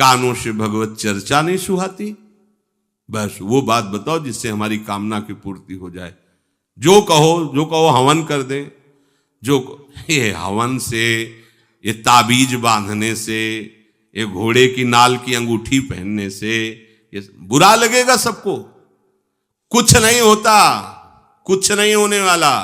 कानों से भगवत चर्चा नहीं सुहाती। बस वो बात बताओ जिससे हमारी कामना की पूर्ति हो जाए। जो कहो हवन कर दें। ये हवन से, ये ताबीज बांधने से, ये घोड़े की नाल की अंगूठी पहनने से ये बुरा लगेगा सबको। कुछ नहीं होता, कुछ नहीं होने वाला।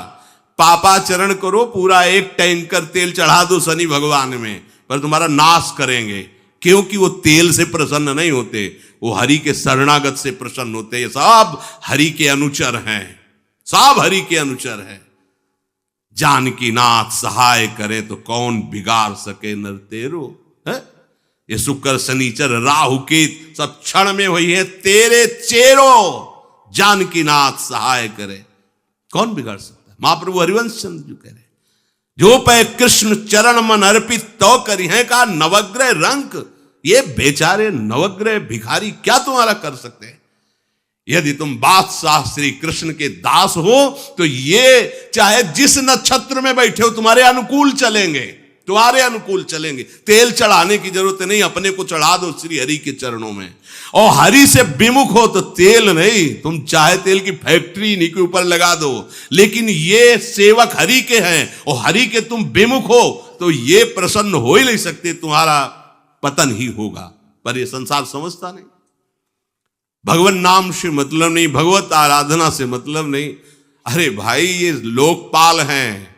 पापाचरण करो, पूरा एक टैंकर तेल चढ़ा दो शनि भगवान में, पर तुम्हारा नाश करेंगे। क्योंकि वो तेल से प्रसन्न नहीं होते, वो हरि के शरणागत से प्रसन्न होते। ये सब हरि के अनुचर हैं, सब हरि के अनुचर हैं। जानकी नाथ सहाय करे तो कौन बिगाड़ सके नर तेरो। है ये शुक्र शनिचर राहु केत सब क्षण में हुई है तेरे चेरो। जानकी नाथ सहाय करे कौन बिगाड़ सकता है। महाप्रभु हरिवंश चंद्र जी कह रहे, जो पे कृष्ण चरण मन अर्पित तो करी है का नवग्रह रंक। ये बेचारे नवग्रह भिखारी क्या तुम्हारा कर सकते हैं। यदि तुम बादशाह श्री कृष्ण के दास हो तो ये चाहे जिस नक्षत्र में बैठे हो तुम्हारे अनुकूल चलेंगे, तुम्हारे अनुकूल चलेंगे। तेल चढ़ाने की जरूरत नहीं, अपने को चढ़ा दो श्री हरि के चरणों में। और हरि से विमुख हो तो तेल नहीं, तुम चाहे तेल की फैक्ट्री इन्हीं के ऊपर लगा दो। लेकिन ये सेवक हरि के हैं और हरि के तुम विमुख हो तो ये प्रसन्न हो ही नहीं सकते, तुम्हारा पतन ही होगा। पर ये संसार समझता नहीं। भगवान नाम से मतलब नहीं, भगवत आराधना से मतलब नहीं। अरे भाई ये लोकपाल हैं,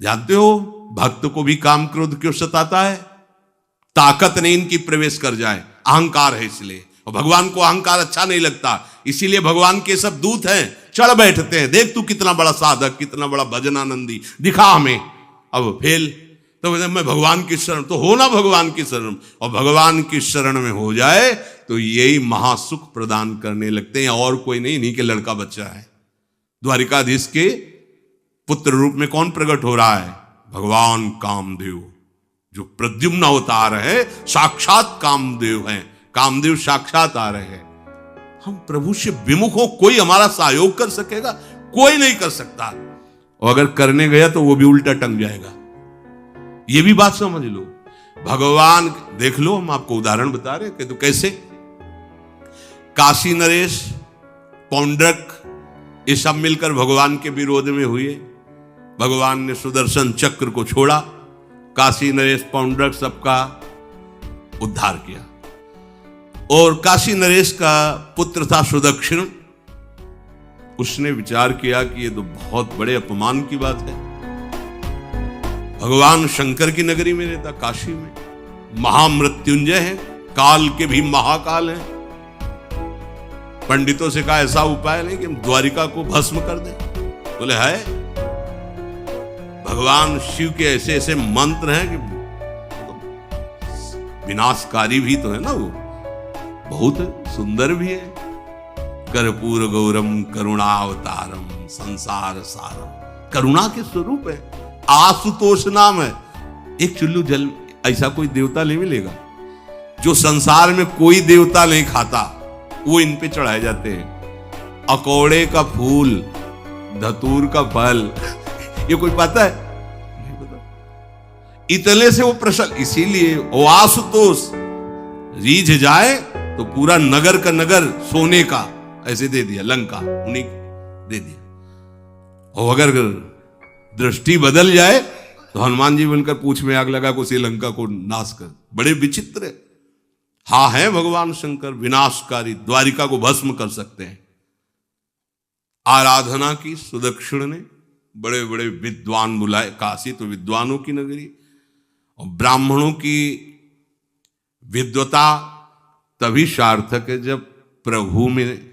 जानते हो भक्त को भी काम क्रोध क्यों सताता है। ताकत नहीं इनकी प्रवेश कर जाए, अहंकार है इसलिए। और भगवान को अहंकार अच्छा नहीं लगता, इसीलिए भगवान के सब दूत हैं चढ़ बैठते हैं। देख तू कितना बड़ा साधक, कितना बड़ा भजनानंदी, दिखा हमें। अब फेल तो मैं भगवान की शरण, तो हो ना भगवान की शरण। और भगवान की शरण में हो जाए तो यही महासुख प्रदान करने लगते हैं, और कोई नहीं, इन्हीं के लड़का बच्चा है। द्वारिकाधीश के पुत्र रूप में कौन प्रकट हो रहा है? भगवान कामदेव, जो प्रद्युम्न अवतार है, साक्षात कामदेव हैं। कामदेव साक्षात आ रहे हैं। हम प्रभु से विमुख हो, कोई हमारा सहयोग कर सकेगा? कोई नहीं कर सकता। और अगर करने गया तो वो भी उल्टा टंग जाएगा। ये भी बात समझ लो। भगवान देख लो, हम आपको उदाहरण बता रहे हैं। तो कैसे काशी नरेश, पौंड्रक, ये सब मिलकर भगवान के विरोध में हुए। भगवान ने सुदर्शन चक्र को छोड़ा, काशी नरेश पौंड्रक सबका उद्धार किया। और काशी नरेश का पुत्र था सुदक्षिण। उसने विचार किया कि ये तो बहुत बड़े अपमान की बात है। भगवान शंकर की नगरी में रहता, काशी में महामृत्युंजय है, काल के भी महाकाल हैं। पंडितों से कहा ऐसा उपाय नहीं कि हम द्वारिका को भस्म कर दें। बोले है, भगवान शिव के ऐसे ऐसे मंत्र हैं कि विनाशकारी भी तो है ना, वो बहुत सुंदर भी है। कर्पूर गौरम करुणावतारम संसार सारम, करुणा के स्वरूप है। आशुतोष नाम है। एक चुल्लू जल ऐसा कोई देवता नहीं मिलेगा जो संसार में कोई देवता नहीं खाता, वो इन पे चढ़ाए जाते हैं। अकौड़े का फूल, धतूर का फल, ये कोई पता है? नहीं पता। इतने से वो प्रसन्न, इसीलिए वो आशुतोष रीझ जाए तो पूरा नगर का नगर सोने का ऐसे दे दिया, लंका उन्हीं दे दिया। और अगर दृष्टि बदल जाए तो हनुमान जी बनकर पूंछ में आग लगा को लंका को नाश कर। बड़े विचित्र है। हाँ है भगवान शंकर विनाशकारी, द्वारिका को भस्म कर सकते हैं। आराधना की सुदक्षिण ने, बड़े बड़े विद्वान बुलाए। काशी तो विद्वानों की नगरी, और ब्राह्मणों की विद्वता तभी सार्थक है जब प्रभु में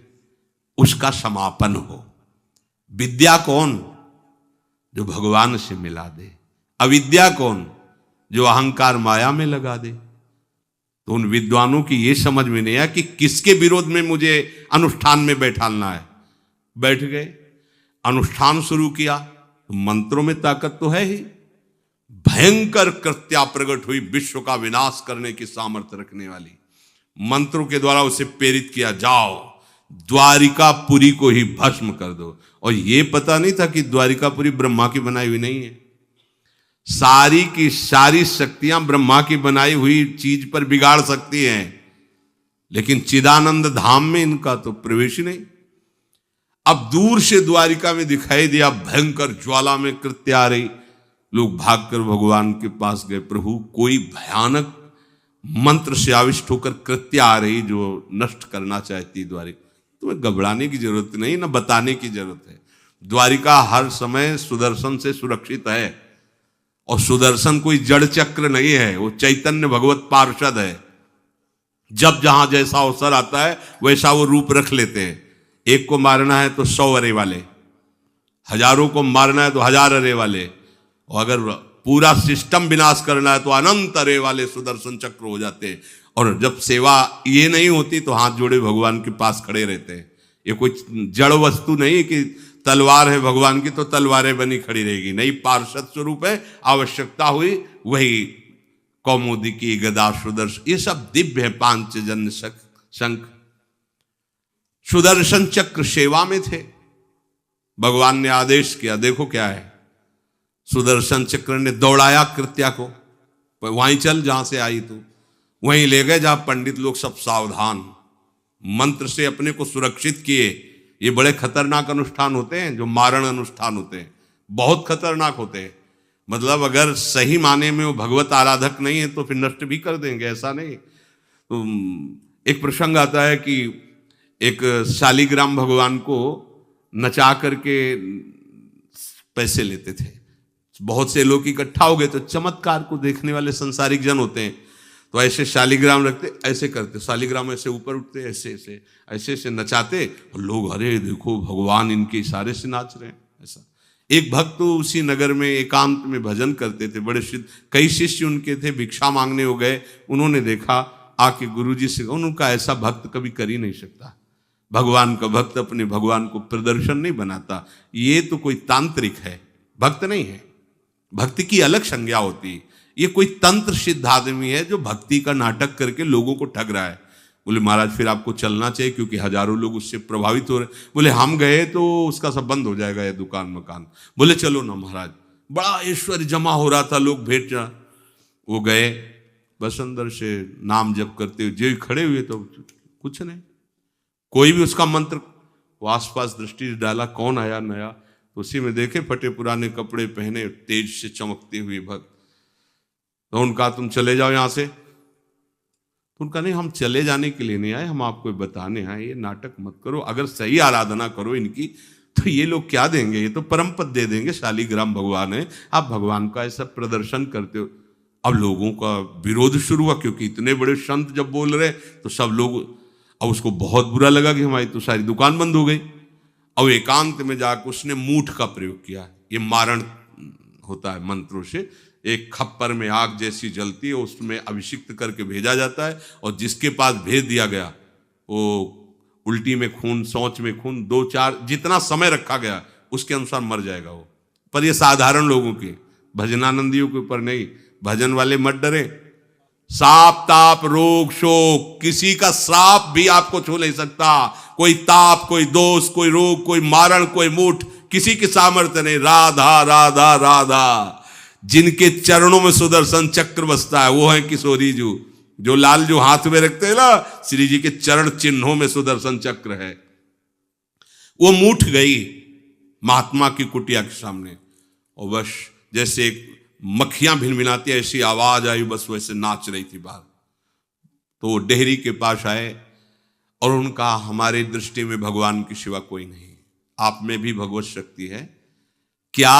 उसका समापन हो। विद्या कौन? जो भगवान से मिला दे। अविद्या कौन? जो अहंकार माया में लगा दे। तो उन विद्वानों की ये समझ में नहीं आया कि किसके विरोध में मुझे अनुष्ठान में बैठालना है। बैठ गए, अनुष्ठान शुरू किया, तो मंत्रों में ताकत तो है ही। भयंकर कृत्या प्रकट हुई, विश्व का विनाश करने की सामर्थ्य रखने वाली। मंत्रों के द्वारा उसे प्रेरित किया, जाओ द्वारिकापुरी को ही भस्म कर दो। और ये पता नहीं था कि द्वारिकापुरी ब्रह्मा की बनाई हुई नहीं है, सारी की सारी शक्तियां ब्रह्मा की बनाई हुई चीज पर बिगाड़ सकती हैं, लेकिन चिदानंद धाम में इनका तो प्रवेश ही नहीं। अब दूर से द्वारिका में दिखाई दिया, भयंकर ज्वाला में कृत्य आ रही, लोग भागकर भगवान के पास गए, प्रभु कोई भयानक मंत्र से आविष्ट होकर कृत्य आ रही जो नष्ट करना चाहती द्वारिका। तुम्हें घबराने की जरूरत नहीं, ना बताने की जरूरत है। द्वारिका हर समय सुदर्शन से सुरक्षित है, और सुदर्शन कोई जड़ चक्र नहीं है, वो चैतन्य भगवत पार्षद है। जब जहां जैसा अवसर आता है वैसा वो रूप रख लेते हैं। एक को मारना है तो 100 अरे वाले, हजारों को मारना है तो 1000 अरे वाले, और अगर पूरा सिस्टम विनाश करना है तो अनंत अरे वाले सुदर्शन चक्र हो जाते हैं। और जब सेवा ये नहीं होती तो हाथ जोड़े भगवान के पास खड़े रहते हैं। ये कोई जड़ वस्तु नहीं कि तलवार है भगवान की तो तलवारें बनी खड़ी रहेगी, नहीं, पार्षद स्वरूप है। आवश्यकता हुई वही कौमुदी की गदा सुदर्शन, ये सब दिव्य है। पांचजन्य शंख सुदर्शन चक्र सेवा में थे। भगवान ने आदेश किया, देखो क्या है, सुदर्शन चक्र ने दौड़ाया कृत्या को, वहीं चल जहां से आई तू, वहीं ले गए जहां पंडित लोग सब सावधान, मंत्र से अपने को सुरक्षित किए। ये बड़े खतरनाक अनुष्ठान होते हैं, जो मारण अनुष्ठान होते हैं, बहुत खतरनाक होते हैं। मतलब अगर सही माने में वो भगवत आराधक नहीं है तो फिर नष्ट भी कर देंगे, ऐसा नहीं। तो एक प्रसंग आता है कि एक शालिग्राम भगवान को नचा करके पैसे लेते थे। बहुत से लोग इकट्ठा हो गए, तो चमत्कार को देखने वाले संसारिक जन होते हैं, तो ऐसे शालिग्राम रखते, ऐसे करते, शालिग्राम ऐसे ऊपर उठते, ऐसे ऐसे ऐसे ऐसे नचाते, और लोग अरे देखो भगवान इनके इशारे से नाच रहे हैं। ऐसा एक भक्त तो उसी नगर में एकांत में भजन करते थे, बड़े कई शिष्य उनके थे, भिक्षा मांगने हो गए, उन्होंने देखा, आके गुरुजी से, उनका ऐसा भक्त कभी कर ही नहीं सकता। भगवान का भक्त अपने भगवान को प्रदर्शन नहीं बनाता, ये तो कोई तांत्रिक है, भक्त नहीं है। भक्ति की अलग संज्ञा होती है। ये कोई तंत्र सिद्ध आदमी है जो भक्ति का नाटक करके लोगों को ठग रहा है। बोले महाराज फिर आपको चलना चाहिए, क्योंकि हजारों लोग उससे प्रभावित हो रहे। बोले हम गए तो उसका सब बंद हो जाएगा, ये दुकान मकान। बोले चलो ना महाराज, बड़ा ऐश्वर्य जमा हो रहा था, लोग भेंट जा। वो गए, बस अंदर से नाम जप करते हुए जो खड़े हुए, तो कुछ नहीं, कोई भी उसका मंत्र, वो आसपास दृष्टि डाला, कौन आया नया, तो उसी में देखे फटे पुराने कपड़े पहने, तेज से चमकते हुए भक्त। तो उनका तुम चले जाओ यहां से। तो उनका नहीं, हम चले जाने के लिए नहीं आए, हम आपको बताने आए, ये नाटक मत करो, अगर सही आराधना करो इनकी तो ये लोग क्या देंगे, ये तो परम पद दे देंगे, शालिग्राम भगवान है, आप भगवान का ऐसा प्रदर्शन करते हो। अब लोगों का विरोध शुरू हुआ, क्योंकि इतने बड़े संत जब बोल रहे तो सब लोग, अब उसको बहुत बुरा लगा कि हमारी तो सारी दुकान बंद हो गई। अब एकांत में जाकर उसने मूठ का प्रयोग किया। ये मारण होता है मंत्रों से, एक खप्पर में आग जैसी जलती है, उसमें अभिषिक्त करके भेजा जाता है, और जिसके पास भेज दिया गया वो उल्टी में खून, शौच में खून, 2-4 जितना समय रखा गया उसके अनुसार मर जाएगा वो। पर ये साधारण लोगों के, भजनानंदियों के ऊपर नहीं। भजन वाले मत डरे, साप ताप रोग शोक, किसी का श्राप भी आपको छू नहीं सकता। कोई ताप, कोई दोष, कोई रोग, कोई मारण, कोई मूठ, किसी की सामर्थ्य नहीं। राधा राधा राधा, जिनके चरणों में सुदर्शन चक्र बसता है वो है किशोरी जी, जो लाल जो हाथ में रखते हैं ना, श्री जी के चरण चिन्हों में सुदर्शन चक्र है। वो मूठ गई महात्मा की कुटिया के सामने, और बस जैसे मक्खियां भिनभिनाती ऐसी आवाज आई, बस वैसे नाच रही थी बाहर। तो वो डेहरी के पास आए और उनका, हमारे दृष्टि में भगवान की सिवा कोई नहीं, आप में भी भगवत शक्ति है, क्या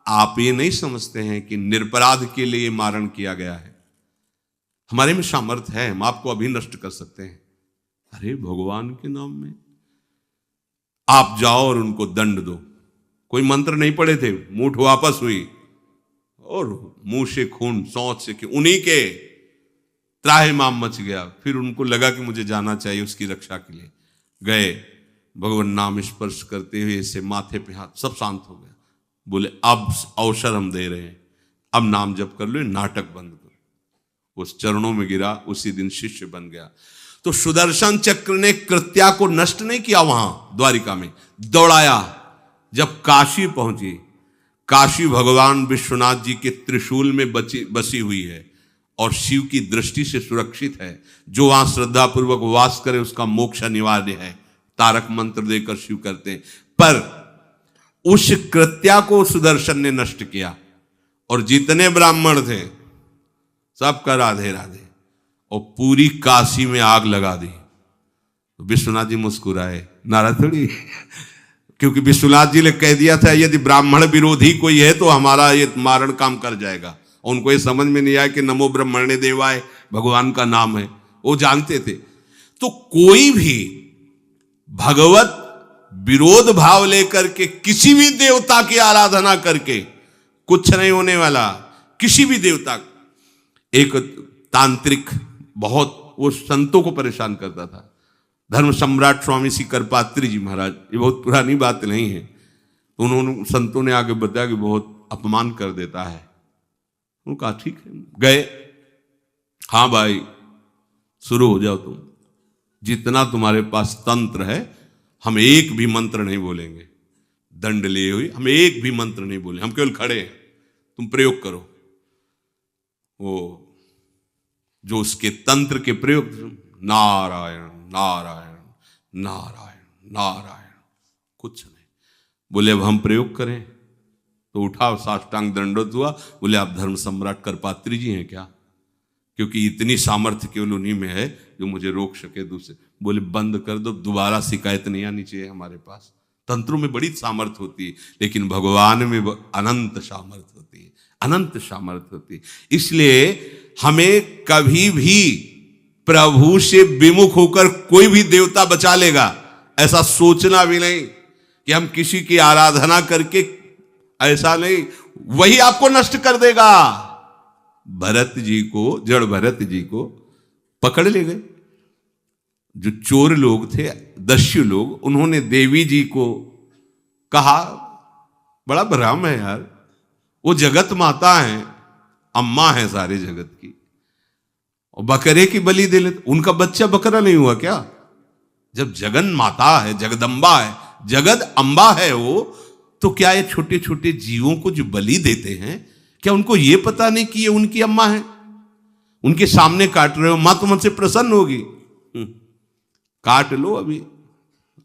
आप ये नहीं समझते हैं कि निरपराध के लिए मारण किया गया है? हमारे में सामर्थ्य है, हम आपको अभी नष्ट कर सकते हैं। अरे भगवान के नाम में आप जाओ और उनको दंड दो। कोई मंत्र नहीं पड़े थे, मूठ वापस हुई और मुंह से खून, सौंच से, उन्हीं के त्राहिमाम मच गया। फिर उनको लगा कि मुझे जाना चाहिए उसकी रक्षा के लिए, गए, भगवान नाम स्पर्श करते हुए ऐसे माथे पे हाथ, सब शांत हो गया। बोले अब अवसर हम दे रहे हैं, अब नाम जप कर लो, नाटक बंद करो। उस चरणों में गिरा, उसी दिन शिष्य बन गया। तो सुदर्शन चक्र ने कृत्या को नष्ट नहीं किया, वहां द्वारिका में दौड़ाया। जब काशी पहुंची, काशी भगवान विश्वनाथ जी के त्रिशूल में बसी हुई है और शिव की दृष्टि से सुरक्षित है। जो वहां श्रद्धा पूर्वक वास करे उसका मोक्ष अनिवार्य है। तारक मंत्र देकर शिव करते हैं। पर उस कृत्या को सुदर्शन ने नष्ट किया और जितने ब्राह्मण थे सबका राधे राधे, और पूरी काशी में आग लगा दी। तो विश्वनाथ जी मुस्कुराए, नाराज थोड़ी, क्योंकि विश्वनाथ जी ने कह दिया था यदि ब्राह्मण विरोधी कोई है तो हमारा ये मारण काम कर जाएगा। और उनको ये समझ में नहीं आया कि नमो ब्रह्मणे देवाय भगवान का नाम है, वो जानते थे। तो कोई भी भगवत विरोध भाव लेकर के किसी भी देवता की आराधना करके कुछ नहीं होने वाला। किसी भी देवता, एक तांत्रिक बहुत वो संतों को परेशान करता था, धर्म सम्राट स्वामी श्री करपात्री जी महाराज, ये बहुत पुरानी बात नहीं है। तो उन्होंने संतों ने आगे बताया कि बहुत अपमान कर देता है। उन्होंने कहा ठीक है, गए, हाँ भाई शुरू हो जाओ तुम, जितना तुम्हारे पास तंत्र है हम एक भी मंत्र नहीं बोलेंगे, दंड लिए हुए हम एक भी मंत्र नहीं बोले, हम केवल खड़े हैं, तुम प्रयोग करो। वो जो उसके तंत्र के प्रयोग, नारायण नारायण नारायण नारायण, कुछ नहीं बोले। अब हम प्रयोग करें तो उठा, साष्टांग दंडोत हुआ। बोले आप धर्म सम्राट करपात्री जी हैं क्या? क्योंकि इतनी सामर्थ्य केवल उन्हीं में है जो मुझे रोक सके दूसरे। बोले बंद कर दो, दोबारा शिकायत नहीं आनी चाहिए हमारे पास। तंत्रों में बड़ी सामर्थ्य होती है, लेकिन भगवान में अनंत सामर्थ्य होती है, अनंत सामर्थ्य होती है। इसलिए हमें कभी भी प्रभु से विमुख होकर कोई भी देवता बचा लेगा ऐसा सोचना भी नहीं कि हम किसी की आराधना करके, ऐसा नहीं, वही आपको नष्ट कर देगा। भरत जी को, जड़ भरत जी को पकड़ ले गए जो चोर लोग थे, दस्यु लोग। उन्होंने देवी जी को कहा, बड़ा भ्रम है यार, वो जगत माता है, अम्मा है सारे जगत की, और बकरे की बलि दे लेते। उनका बच्चा बकरा नहीं हुआ क्या? जब जगन माता है, जगदम्बा है, जगद अम्बा है वो, तो क्या ये छोटे छोटे जीवों को जो बलि देते हैं, क्या उनको ये पता नहीं कि ये उनकी अम्मा है? उनके सामने काट रहे हो, मां तो मुझसे प्रसन्न होगी। काट लो, अभी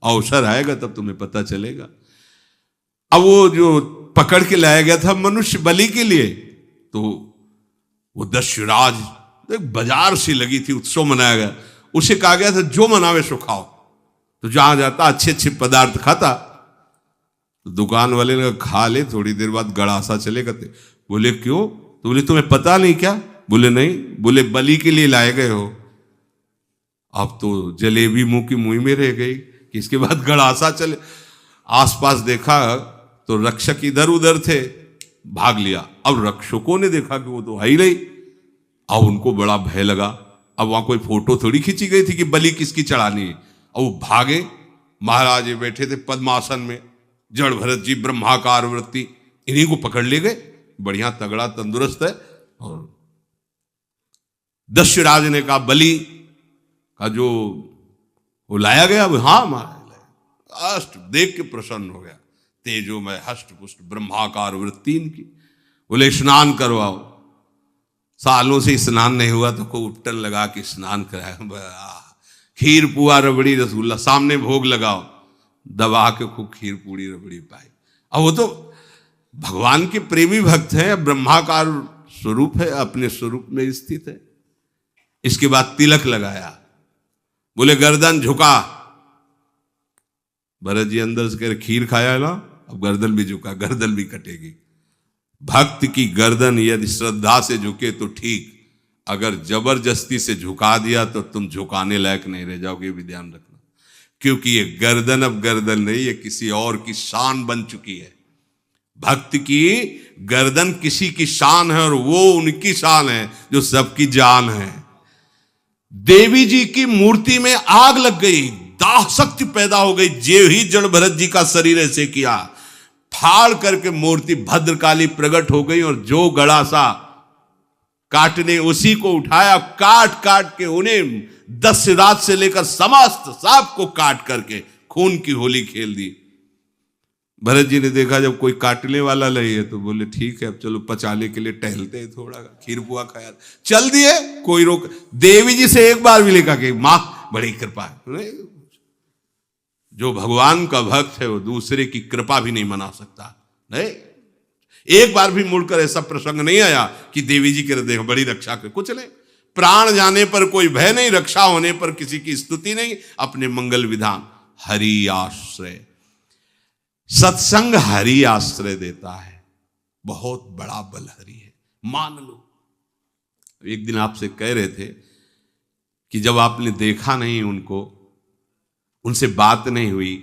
अवसर आएगा तब तुम्हें पता चलेगा। अब वो जो पकड़ के लाया गया था मनुष्य बलि के लिए, तो वो दस्युराज, एक बाजार सी लगी थी, उत्सव मनाया गया। उसे कहा गया था जो मनावे सो खाओ। तो जहां जाता अच्छे अच्छे पदार्थ खाता। तो दुकान वाले ने खा ले, थोड़ी देर बाद गड़ासा चले करते। बोले क्यों? तो बोले तुम्हें पता नहीं क्या? बोले नहीं। बोले बलि के लिए लाए गए हो। अब तो जलेबी मुंह की मुंह में रह गई कि इसके बाद गड़ासा चले। आसपास देखा तो रक्षक इधर उधर थे, भाग लिया। अब रक्षकों ने देखा कि वो तो है ही नहीं। अब उनको बड़ा भय लगा। अब वहां कोई फोटो थोड़ी खींची गई थी कि बलि किसकी चढ़ानी है। अब वो भागे। महाराज बैठे थे पद्मासन में, जड़ भरत जी ब्रह्माकार वृत्ति, इन्हीं को पकड़ ले गए। बढ़िया तगड़ा तंदुरुस्त है। और दस्युराज ने कहा बलि का जो वो लाया गया, हाँ महाराज, अष्ट देख के प्रसन्न हो गया। तेजो में हष्ट पुष्ट ब्रह्माकार वृत्ति इनकी। बोले स्नान करवाओ। सालों से स्नान नहीं हुआ तो को उपटन लगा के स्नान कराया। खीर पुआ रबड़ी रसगुल्ला सामने भोग लगाओ, दबा के खूब खीर पूड़ी रबड़ी पाई। अब वो तो भगवान के प्रेमी भक्त है, ब्रह्माकार स्वरूप है, अपने स्वरूप में स्थित है। इसके बाद तिलक लगाया। बोले गर्दन झुका। भरत जी अंदर से कह रहे खीर खाया ना, अब गर्दन भी झुका, गर्दन भी कटेगी। भक्त की गर्दन यदि श्रद्धा से झुके तो ठीक, अगर जबरदस्ती से झुका दिया तो तुम झुकाने लायक नहीं रह जाओगे, भी ध्यान रखना। क्योंकि ये गर्दन अब गर्दन नहीं, ये किसी और की शान बन चुकी है। भक्त की गर्दन किसी की शान है और वो उनकी शान है जो सबकी जान है। देवी जी की मूर्ति में आग लग गई, दाह शक्ति पैदा हो गई। जे ही जड़ भरत जी का शरीर ऐसे किया, फाड़ करके मूर्ति भद्रकाली प्रकट हो गई। और जो गड़ासा काटने उसी को उठाया, काट काट के उन्हें दस्युराज से लेकर समस्त सब को काट करके खून की होली खेल दी। भरत जी ने देखा जब कोई काटने वाला नहीं है तो बोले ठीक है अब चलो पचाने के लिए टहलते हैं, थोड़ा खीर पुआ खाया, चल दिए, कोई रोक। देवी जी से एक बार भी लिखा कि मां बड़ी कृपा है। जो भगवान का भक्त है वो दूसरे की कृपा भी नहीं मना सकता। नहीं, एक बार भी मुड़कर ऐसा प्रसंग नहीं आया कि देवी जी के देख बड़ी रक्षा कर, कुछ नहीं। प्राण जाने पर कोई भय नहीं, रक्षा होने पर किसी की स्तुति नहीं, अपने मंगल विधान। हरि आश्रय, सत्संग हरि आश्रय देता है, बहुत बड़ा बल हरि है, मान लो। एक दिन आपसे कह रहे थे कि जब आपने देखा नहीं उनको, उनसे बात नहीं हुई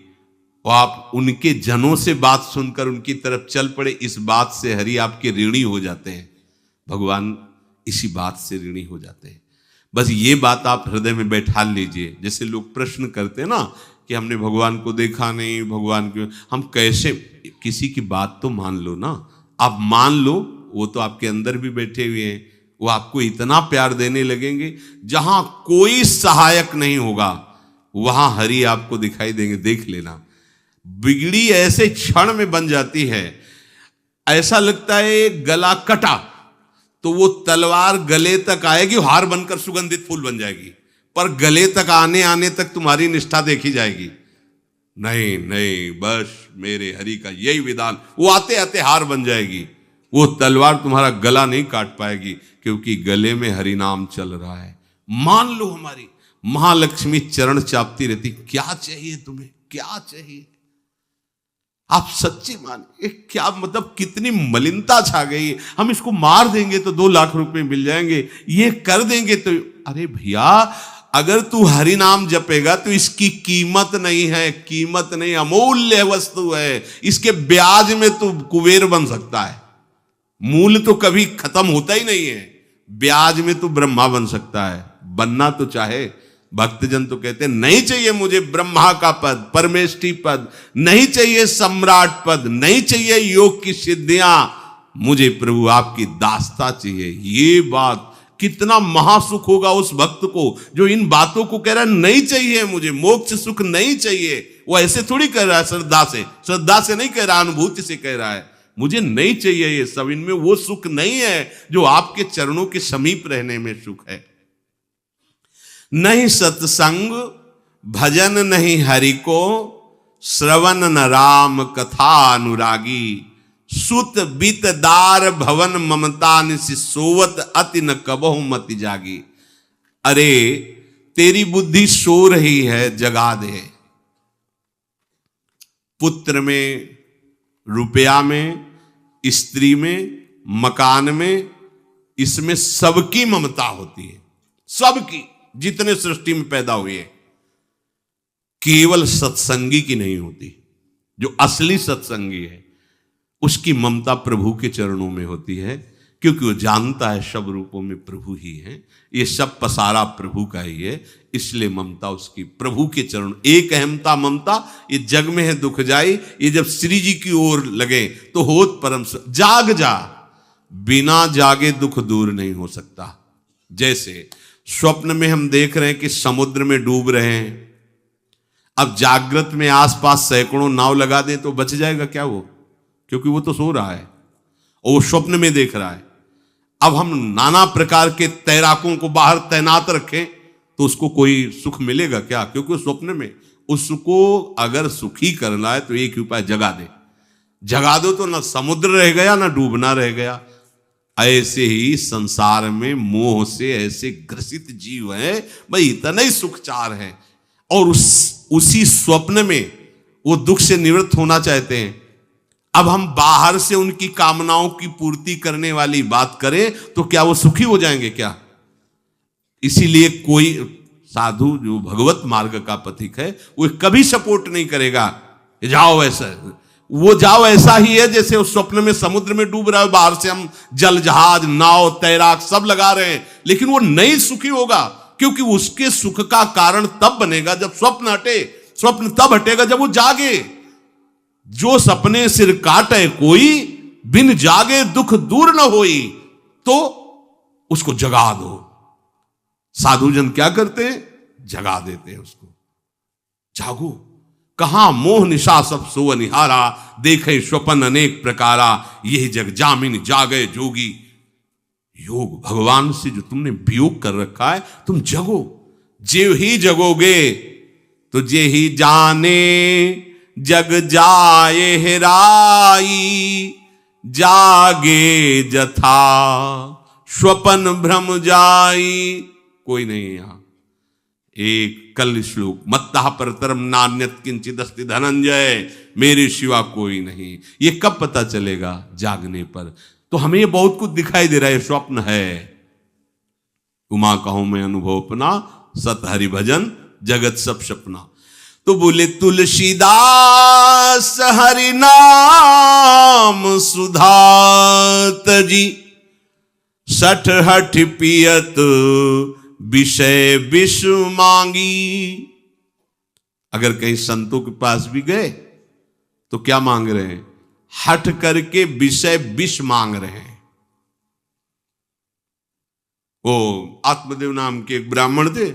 और आप उनके जनों से बात सुनकर उनकी तरफ चल पड़े, इस बात से हरि आपके ऋणी हो जाते हैं। भगवान इसी बात से ऋणी हो जाते हैं। बस ये बात आप हृदय में बैठा लीजिए। जैसे लोग प्रश्न करते हैं ना कि हमने भगवान को देखा नहीं, भगवान को हम कैसे, किसी की बात तो मान लो ना। आप मान लो, वो तो आपके अंदर भी बैठे हुए हैं, वो आपको इतना प्यार देने लगेंगे। जहां कोई सहायक नहीं होगा वहां हरि आपको दिखाई देंगे, देख लेना। बिगड़ी ऐसे क्षण में बन जाती है, ऐसा लगता है गला कटा तो वो तलवार गले तक आएगी, हार बनकर सुगंधित फूल बन जाएगी, पर गले तक आने आने तक तुम्हारी निष्ठा देखी जाएगी। नहीं नहीं, बस मेरे हरि का यही विधान, वो आते आते हार बन जाएगी। वो तलवार तुम्हारा गला नहीं काट पाएगी, क्योंकि गले में हरि नाम चल रहा है। मान लो हमारी महालक्ष्मी चरण चापती रहती, क्या चाहिए तुम्हें, क्या चाहिए। आप सच्ची मानिए, क्या मतलब कितनी मलिनता छा गई है। हम इसको मार देंगे तो 2 लाख रुपए मिल जाएंगे, ये कर देंगे तो। अरे भैया, अगर तू हरि नाम जपेगा तो इसकी कीमत नहीं है, कीमत नहीं, अमूल्य वस्तु है। इसके ब्याज में तू कुबेर बन सकता है, मूल्य तो कभी खत्म होता ही नहीं है। ब्याज में तू ब्रह्मा बन सकता है, बनना तो चाहे। भक्तजन तो कहते हैं नहीं चाहिए मुझे ब्रह्मा का पद, परमेष्ठी पद, नहीं चाहिए सम्राट पद, नहीं चाहिए योग की सिद्धियां, मुझे प्रभु आपकी दास्ता चाहिए। ये बात, कितना महासुख होगा उस भक्त को जो इन बातों को कह रहा है नहीं चाहिए मुझे, मोक्ष सुख नहीं चाहिए। वो ऐसे थोड़ी कह रहा है, श्रद्धा से नहीं कह रहा, अनुभूति से कह रहा है, मुझे नहीं चाहिए ये सब। इनमें वो सुख नहीं है जो आपके चरणों के समीप रहने में सुख है। नहीं सत्संग भजन नहीं हरि को, श्रवण न राम कथा अनुरागी। सुत बीत दार भवन ममता निसि सोवत अति न कबहु मति जागी। अरे तेरी बुद्धि सो रही है, जगा दे। पुत्र में, रुपया में, स्त्री में, मकान में, इसमें सबकी ममता होती है, सबकी, जितने सृष्टि में पैदा हुए हैं। केवल सत्संगी की नहीं होती। जो असली सत्संगी है उसकी ममता प्रभु के चरणों में होती है, क्योंकि वो जानता है सब रूपों में प्रभु ही है, ये सब पसारा प्रभु का ही है, इसलिए ममता उसकी प्रभु के चरण। एक अहमता ममता ये जग में है दुख जाई, ये जब श्री जी की ओर लगे तो होत परम। जाग जा, बिना जागे दुख दूर नहीं हो सकता। जैसे स्वप्न में हम देख रहे हैं कि समुद्र में डूब रहे हैं, अब जागृत में आसपास सैकड़ों नाव लगा दें तो बच जाएगा क्या वो? क्योंकि वो तो सो रहा है और वो स्वप्न में देख रहा है। अब हम नाना प्रकार के तैराकों को बाहर तैनात रखें तो उसको कोई सुख मिलेगा क्या? क्योंकि स्वप्न में उसको अगर सुखी करना है तो एक ही उपाय, जगा दे। जगा दो तो ना समुद्र रह गया ना डूबना रह गया। ऐसे ही संसार में मोह से ऐसे ग्रसित जीव हैं, भाई इतना ही सुखचार है, और उसी स्वप्न में वो दुख से निवृत्त होना चाहते हैं। अब हम बाहर से उनकी कामनाओं की पूर्ति करने वाली बात करें तो क्या वो सुखी हो जाएंगे क्या? इसीलिए कोई साधु जो भगवत मार्ग का पथिक है वो कभी सपोर्ट नहीं करेगा जाओ ऐसा, वो जाओ ऐसा ही है जैसे उस स्वप्न में समुद्र में डूब रहा है, बाहर से हम जल जहाज नाव तैराक सब लगा रहे हैं, लेकिन वो नहीं सुखी होगा, क्योंकि उसके सुख का कारण तब बनेगा जब स्वप्न हटे। स्वप्न तब हटेगा जब वो जागे। जो सपने सिर काटे कोई, बिन जागे दुख दूर न होई, तो उसको जगा दो। साधुजन क्या करते हैं? जगा देते हैं उसको। जागो, कहां मोह निशा सब सो अनिहारा, देखे स्वपन अनेक प्रकारा, यही जग जामिन जागे जोगी। योग भगवान से जो तुमने वियोग कर रखा है, तुम जगो, जे ही जगोगे तो जे ही जाने जग जाए हेराई, जागे जथा स्वपन भ्रम जाई। कोई नहीं है यहां। एक कल श्लोक, मत्तः परतरम नान्यत किंचित अस्ति धनंजय, मेरे सिवा कोई नहीं। ये कब पता चलेगा? जागने पर। तो हमें ये बहुत कुछ दिखाई दे रहा है, स्वप्न है। उमा कहूं मैं अनुभव अपना, सत हरि भजन जगत सब सपना। तो बोले तुलसीदास हरि नाम सुधा तजी, सठ हठ पियत विषय विष मांगी। अगर कहीं संतों के पास भी गए तो क्या मांग रहे हैं? हठ करके विषय विष मांग रहे हैं। वो आत्मदेव नाम के एक ब्राह्मण थे,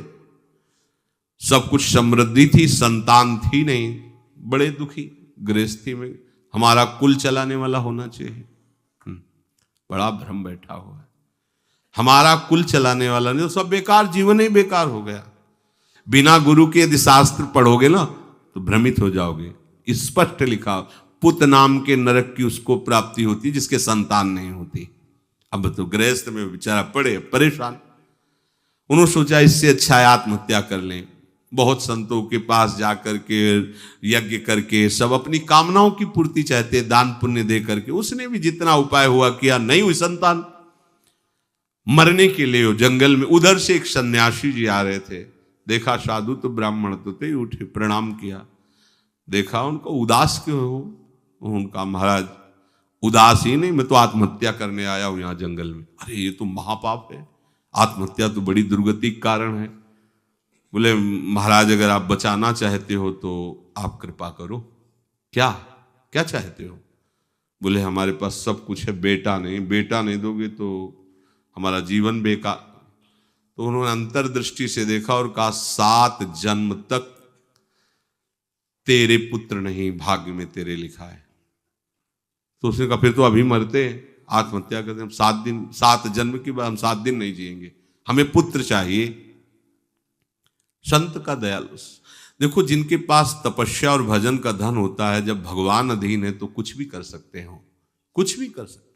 सब कुछ समृद्धि थी, संतान थी नहीं, बड़े दुखी गृहस्थी में। हमारा कुल चलाने वाला होना चाहिए। बड़ा भ्रम बैठा हुआ है, हमारा कुल चलाने वाला नहीं तो सब बेकार, जीवन ही बेकार हो गया। बिना गुरु के यदि शास्त्र पढ़ोगे ना तो भ्रमित हो जाओगे। स्पष्ट लिखा, पुत नाम के नरक की उसको प्राप्ति होती जिसके संतान नहीं होती। अब तो गृहस्थ में बेचारा पड़े परेशान। उन्होंने सोचा इससे अच्छा है आत्महत्या कर लें। बहुत संतों के पास जाकर के यज्ञ करके सब अपनी कामनाओं की पूर्ति चाहते, दान पुण्य दे करके। उसने भी जितना उपाय हुआ किया, नहीं हुई संतान। मरने के लिए जंगल में उधर से एक सन्यासी जी आ रहे थे, देखा साधु तो ब्राह्मण तो थे, उठे प्रणाम किया, देखा उनको उदास क्यों हो? उनका महाराज उदास ही नहीं, मैं तो आत्महत्या करने आया हूं यहां जंगल में। अरे ये तो महापाप है, आत्महत्या तो बड़ी दुर्गति का कारण है। बोले महाराज अगर आप बचाना चाहते हो तो आप कृपा करो। क्या क्या चाहते हो? बोले हमारे पास सब कुछ है, बेटा नहीं दोगे तो हमारा जीवन बेकार। तो उन्होंने अंतर्दृष्टि से देखा और कहा 7 जन्म तक तेरे पुत्र नहीं भाग्य में तेरे लिखा है। तो उसने कहा फिर तो अभी मरते, आत्महत्या करते, हम 7 जन्म की बात, हम 7 दिन नहीं जिएंगे, हमें पुत्र चाहिए। संत का दयालु। देखो जिनके पास तपस्या और भजन का धन होता है, जब भगवान अधीन है तो कुछ भी कर सकते हो, कुछ भी कर सकते हैं।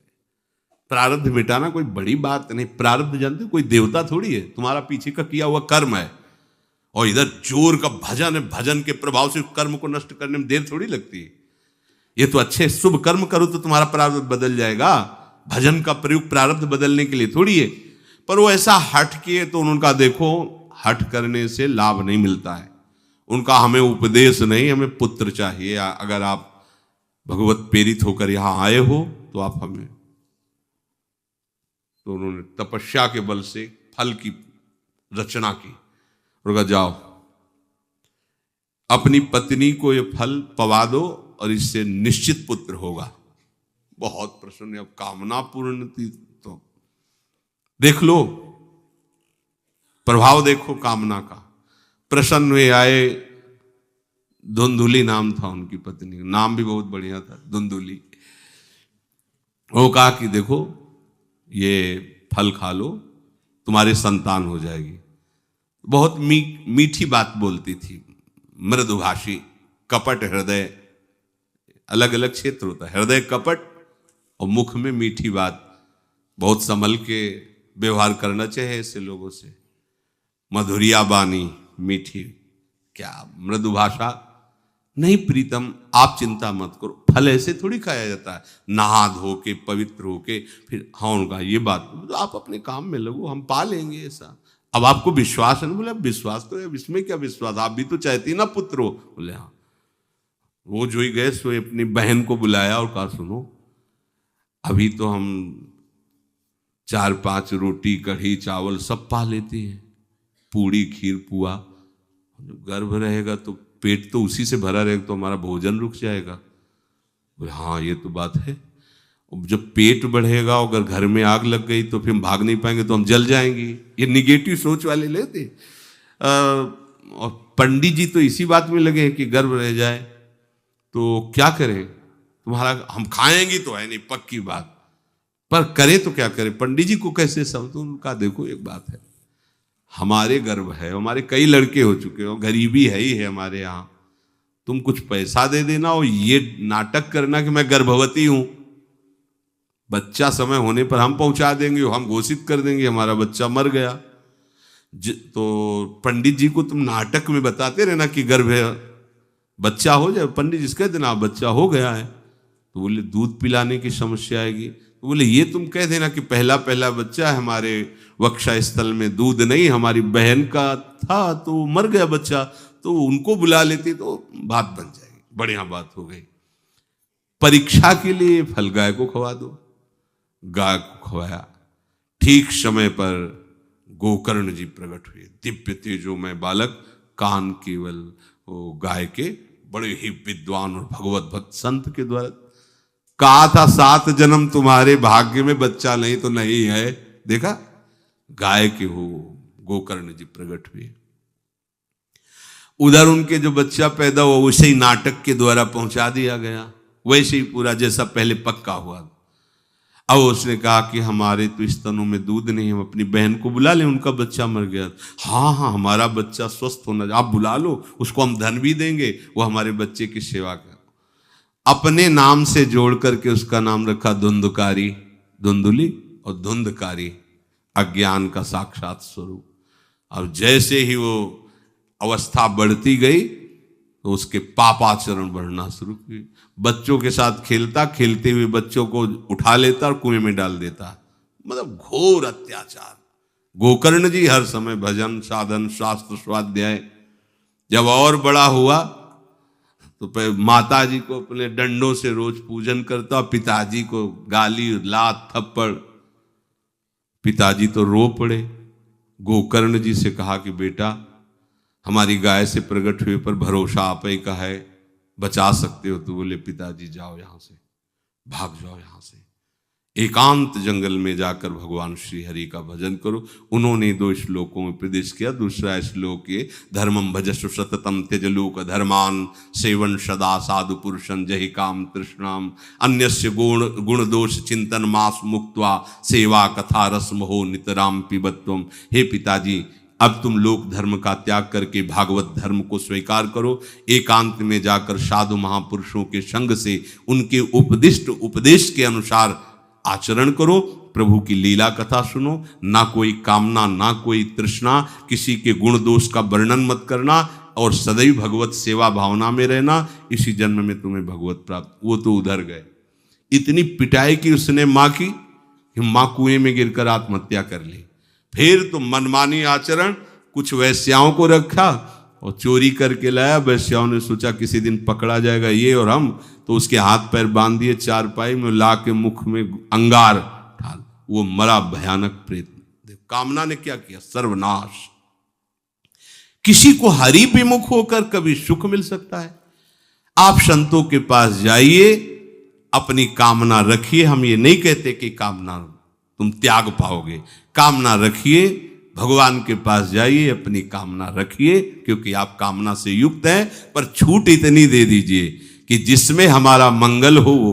प्रारब्ध मिटाना कोई बड़ी बात नहीं। प्रारब्ध जानते, कोई देवता थोड़ी है, तुम्हारा पीछे का किया हुआ कर्म है। और इधर जोर का भजन है, भजन के प्रभाव से कर्म को नष्ट करने में देर थोड़ी लगती है। ये तो अच्छे शुभ कर्म करो तो तुम्हारा प्रारब्ध बदल जाएगा। भजन का प्रयोग प्रारब्ध बदलने के लिए थोड़ी है। पर वो ऐसा हट किए तो उनका देखो, हट करने से लाभ नहीं मिलता है। उनका हमें उपदेश नहीं, हमें पुत्र चाहिए। अगर आप भगवत प्रेरित होकर यहां आए हो तो आप हमें। तो उन्होंने तपस्या के बल से फल की रचना की और कहा जाओ अपनी पत्नी को ये फल पवा दो और इससे निश्चित पुत्र होगा। बहुत प्रसन्न, अब कामना पूर्ण थी तो देख लो, प्रभाव देखो कामना का। प्रसन्न हुए आए। धुंधुली नाम था उनकी पत्नी, नाम भी बहुत बढ़िया था, धुंधुली। वो कहा कि देखो ये फल खा लो, तुम्हारी संतान हो जाएगी। बहुत मीठी बात बोलती थी, मृदुभाषी, कपट हृदय। अलग अलग क्षेत्र होता है, हृदय कपट और मुख में मीठी बात। बहुत संभल के व्यवहार करना चाहिए ऐसे लोगों से। मधुरिया बानी, मीठी, क्या मृदु भाषा। नहीं प्रीतम, आप चिंता मत करो, फल ऐसे थोड़ी खाया जाता है, नहा धो के पवित्र होके फिर। हाँ उनका ये बात, तो आप अपने काम में लगो, हम पा लेंगे ऐसा। अब आपको विश्वास है ना? बोले विश्वास तो है, इसमें क्या विश्वास, आप भी तो चाहती ना पुत्र हो। बोले हाँ। वो जो ही गए सो अपनी बहन को बुलाया और कहा सुनो, अभी तो हम 4-5 रोटी कढ़ी चावल सब पा लेते हैं, पूड़ी खीर पुआ। जब गर्भ रहेगा तो पेट तो उसी से भरा रहेगा, तो हमारा भोजन रुक जाएगा। बोले हाँ ये तो बात है। जब पेट बढ़ेगा, अगर घर में आग लग गई तो फिर हम भाग नहीं पाएंगे, तो हम जल जाएंगे। ये निगेटिव सोच वाले लेते। और पंडित जी तो इसी बात में लगे हैं कि गर्भ रह जाए तो क्या करें, तुम्हारा हम खाएंगे तो है नहीं पक्की बात, पर करें तो क्या करें। पंडित जी को कैसे समझो, उनका देखो एक बात है, हमारे गर्भ है, हमारे कई लड़के हो चुके हो, गरीबी है ही है हमारे यहाँ, तुम कुछ पैसा दे देना और ये नाटक करना कि मैं गर्भवती हूं, बच्चा समय होने पर हम पहुंचा देंगे, हम घोषित कर देंगे हमारा बच्चा मर गया। तो पंडित जी को तुम नाटक में बताते रहना कि गर्भ है, बच्चा हो जाए, पंडित जी कह देना बच्चा हो गया है, तो बोले दूध पिलाने की समस्या आएगी, तो बोले ये तुम कह देना कि पहला पहला बच्चा है, हमारे वक्षा स्थल में दूध नहीं, हमारी बहन का था तो मर गया बच्चा, तो उनको बुला लेती तो बात बन जाएगी, बढ़िया बात हो गई। परीक्षा के लिए फल गाय को खवा दो, गाय को खवाया, ठीक समय पर गोकर्ण जी प्रकट हुए, दिव्य तेजोमय बालक, कान केवल वो गाय के, बड़े ही विद्वान और भगवत भक्त संत के द्वारा कहा था 7 जन्म तुम्हारे भाग्य में, बच्चा नहीं तो नहीं है, देखा गाय के हो गोकर्ण जी प्रकट हुए। उधर उनके जो बच्चा पैदा हुआ वैसे ही नाटक के द्वारा पहुंचा दिया गया, वैसे ही पूरा जैसा पहले पक्का हुआ। अब उसने कहा कि हमारे तो स्तनों में दूध नहीं, हम अपनी बहन को बुला लें, उनका बच्चा मर गया। हाँ हाँ हमारा बच्चा स्वस्थ होना, आप बुला लो, उसको हम धन भी देंगे, वो हमारे बच्चे की सेवा कर। अपने नाम से जोड़ करके उसका नाम रखा धुंधकारी, धुंधुली और धुंधकारी, अज्ञान का साक्षात स्वरूप। अब जैसे ही वो अवस्था बढ़ती गई तो उसके पापाचरण बढ़ना शुरू हुए, बच्चों के साथ खेलता, खेलते हुए बच्चों को उठा लेता और कुएं में डाल देता, मतलब घोर अत्याचार। गोकर्ण जी हर समय भजन साधन शास्त्र स्वाध्याय, जब और बड़ा हुआ तो माता जी को अपने डंडों से रोज पूजन करता, पिताजी को गाली लात थप्पड़, पिताजी तो रो पड़े। गोकर्ण जी से कहा कि बेटा हमारी गाय से प्रकट हुए पर भरोसा आप ही का है, बचा सकते हो, तो बोले पिताजी जाओ यहां से, भाग जाओ यहां से, एकांत जंगल में जाकर भगवान श्री हरि का भजन करो। उन्होंने 2 श्लोकों में उपदेश किया। दूसरा श्लोक ये, धर्मम भजस्व सततम त्यज लोक धर्मान, सेवन सदा साधु पुरुषं जहि काम तृष्णाम, अन्यस्य गुण दोष चिंतन मास मुक्त्वा, सेवा कथा रस मोहो नितराम पिबत्वम। हे पिताजी, अब तुम लोक धर्म का त्याग करके भागवत धर्म को स्वीकार करो, एकांत में जाकर साधु महापुरुषों के संग से उनके उपदिष्ट उपदेश के अनुसार आचरण करो, प्रभु की लीला कथा सुनो, ना कोई कामना ना कोई तृष्णा, किसी के गुण दोष का वर्णन मत करना, और सदैव भगवत सेवा भावना में रहना, इसी जन्म में तुम्हें भगवत प्राप्त। वो तो उधर गए, इतनी पिटाई की उसने माँ की, माँ कुएं में गिरकर आत्महत्या कर ली। फिर तो मनमानी आचरण, कुछ वैश्याओं को रखा और चोरी करके लाया। वैश्याओं ने सोचा किसी दिन पकड़ा जाएगा ये और हम, तो उसके हाथ पैर बांध दिए, चारपाई में ला के मुख में अंगार ढाल, वो मरा भयानक प्रेत। कामना ने क्या किया, सर्वनाश। किसी को हरि विमुख होकर कभी सुख मिल सकता है? आप संतों के पास जाइए, अपनी कामना रखिए। हम ये नहीं कहते कि कामना तुम त्याग पाओगे, कामना रखिए, भगवान के पास जाइए, अपनी कामना रखिए, क्योंकि आप कामना से युक्त हैं, पर छूट इतनी दे दीजिए कि जिसमें हमारा मंगल हो वो